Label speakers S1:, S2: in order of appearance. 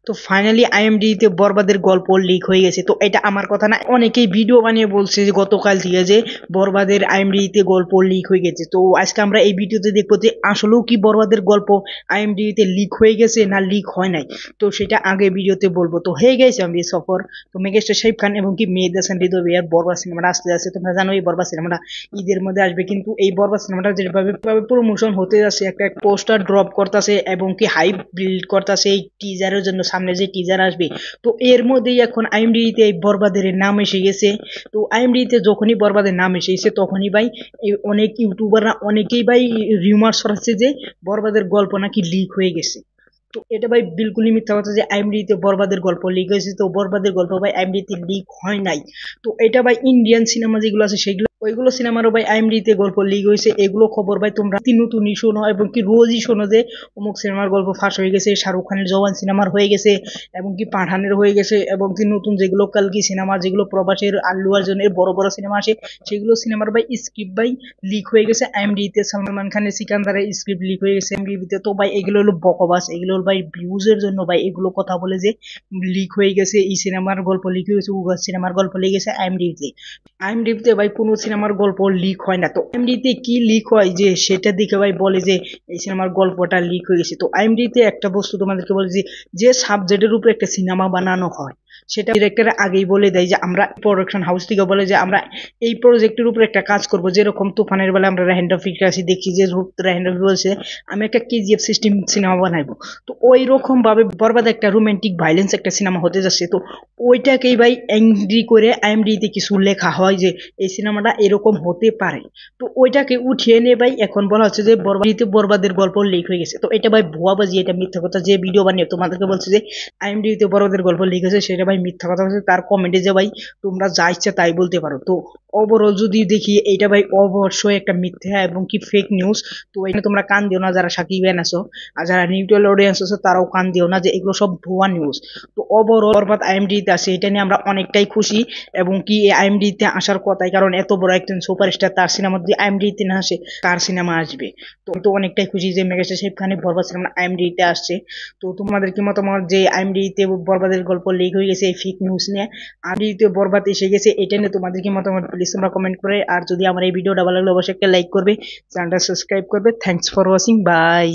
S1: তো ফাইনালি আইএমডিতে বরবাদের গল্প লিক হয়ে গেছে। তো এটা আমার কথা না, অনেকেই ভিডিও বানিয়ে বলছে যে গতকাল থেকে যে বরবাদের আইএমডিতে গল্প লিক হয়ে গেছে। তো আজকে আমরা এই ভিডিওতে দেখবো যে আসলেও কি বরবাদের গল্প আইএমডিতে লিক হয়ে গেছে না লিক হয় নাই। তো সেটা আগে ভিডিওতে বলবো। তো হয়ে গেছে আমি সফর। তো মেগাস্টার শাকিব খান এবং কি মেহেদী হাসান হৃদয় ভাইয়ার বরবাদ সিনেমাটা আসতে যাচ্ছে। তোমরা জানো এই বরবাদ সিনেমাটা ঈদের মধ্যে আসবে, কিন্তু এই বরবাদ সিনেমাটা যেভাবে প্রমোশন হতে যাচ্ছে, একটা পোস্টার ড্রপ করতেছে এবং কি হাইপ বিল্ড করতেছে এই টিজারের জন্য, সামনে যে টিজার আসবে। তো এর মধ্যেই এখন আইএমডিতে এই বরবাদের নাম এসে গেছে। তো আইএমডিতে যখনই বরবাদের নাম এসে গেছে তখনই ভাই অনেক ইউটিউবাররা অনেকেই ভাই রিউমার ছড়াচ্ছে যে বরবাদের গল্প নাকি লিক হয়ে গেছে। তো এটা ভাই বিলকুলই মিথ্যা কথা যে আইএমডিতে বরবাদের গল্প লিক হয়েছে। তো বরবাদের গল্প ভাই আইএমডিতে লিক হয় নাই। তো এটা ভাই ইন্ডিয়ান সিনেমা যেগুলো আছে সেগুলো ওইগুলো সিনেমারও ভাই আইএমডিতে গল্প লিক হয়েছে। এগুলো খবর ভাই তোমরা নতুনই শোনো এবং কি রোজই শোনো যে অমুক সিনেমার গল্প ফাঁস হয়ে গেছে, শাহরুখ খানের জওয়ান সিনেমার হয়ে গেছে এবং কি পাঠানের হয়ে গেছে এবং কি নতুন যেগুলো কালকি সিনেমা, যেগুলো প্রবাসের আল্লু অর্জুনের বড় বড় সিনেমা আসে সেগুলো সিনেমার ভাই স্ক্রিপ্ট ভাই লিক হয়ে গেছে আইএমডিতে। সালমান খানের সিকান্দারের স্ক্রিপ্ট লিক হয়ে গেছে আইএমডিতে। তো ভাই এগুলো হলো বকবাস, এগুলো হলো ভাই ভিউজের জন্য ভাই এগুলো কথা বলে যে লিক হয়ে গেছে, এই সিনেমার গল্প লিক হয়ে গেছে, ও সিনেমার গল্প লিক গেছে আইএমডিতে। আইএমডিতে ভাই কোনো সিনেমার গল্প লিক হয় না। তো আইএমডিতে কি লিক হয় যে সেটা দেখে ভাই বলে যে এই সিনেমার গল্পটা লিক হয়ে গেছে। তো আইএমডিতে একটা বস্তু তোমাদেরকে বলে যে যে সাবজেক্টের উপর একটা সিনেমা বানানো হয় সেটা ডিরেক্টর আগেই বলে দেয় যে আমরা প্রোডাকশন হাউস থেকে বলে যে আমরা এই প্রজেক্টের উপর একটা কাজ করব। যেরকম তুফানের বেলা আমরা রাহেন রফিক আসি দেখি যে রাহেন রফি বলছে আমি একটা কেজিএফ সিস্টেম সিনেমা বানাইবো। তো ওই রকম ভাবে বরবাদ একটা রোমান্টিক ভাইলেন্স একটা সিনেমা হতে যাচ্ছে। তো ওইটাকেই ভাই এংরি করে আইএমডিতে কিছু লেখা হয় যে এই সিনেমাটা এরকম হতে পারে। তো ওইটাকে উঠিয়ে নিয়ে ভাই এখন বলা হচ্ছে যে বরবাদের গল্প লিক হয়ে গেছে। তো এটা ভাই ভুয়াবাজি, এটা মিথ্যা কথা। যে ভিডিও বানিয়ে তোমাদেরকে বলছে যে আইএমডিতে বরবাদের গল্প লিক হয়েছে সেটা ভাই মিথ্যা কথা হচ্ছে। তার কমেন্টে যে ভাই তোমরা যা ইচ্ছা তাই বলতে পারো। তো ওভারঅল যদি দেখি এটা ভাই অবশ্যই একটা মিথ্যা এবং কি ফেক নিউজ। তো এখানে তোমরা কান দিও না যারা সাকিব ফ্যান আছো, আর যারা নিউট্রাল অডিয়েন্স আছে তারাও কান দিও না যে এগুলো সব ভুয়া নিউজ। তো ওভারঅল বরবাদ আইএমডিতে আছে এটা নিয়ে আমরা অনেকটাই খুশি এবং কি আইএমডিতে আসার কথাই, কারণ এত বড় একজন সুপারস্টার তার সিনেমা যদি আইএমডিতে না আসে কার সিনেমা আসবে। তো তো অনেকটাই খুশি যে মেগাস্টার শাকিব খানের বরবাদ সিনেমা আইএমডিতে আসছে। তো তোমাদের কি মতামত যে আইএমডিতে বরবাদের গল্প লিক হয়ে গেছে এই ফেক নিউজ নিয়ে, আইএমডিতে বরবাদ এসে গেছে এটা নিয়ে তোমাদের কি মতামত প্লিজ তোমরা কমেন্ট করে। আর যদি আমার এই ভিডিওটা ভালো লাগলে অবশ্যই একটা লাইক করবে, চ্যানেলটা সাবস্ক্রাইব করবে। Thanks for watching, by.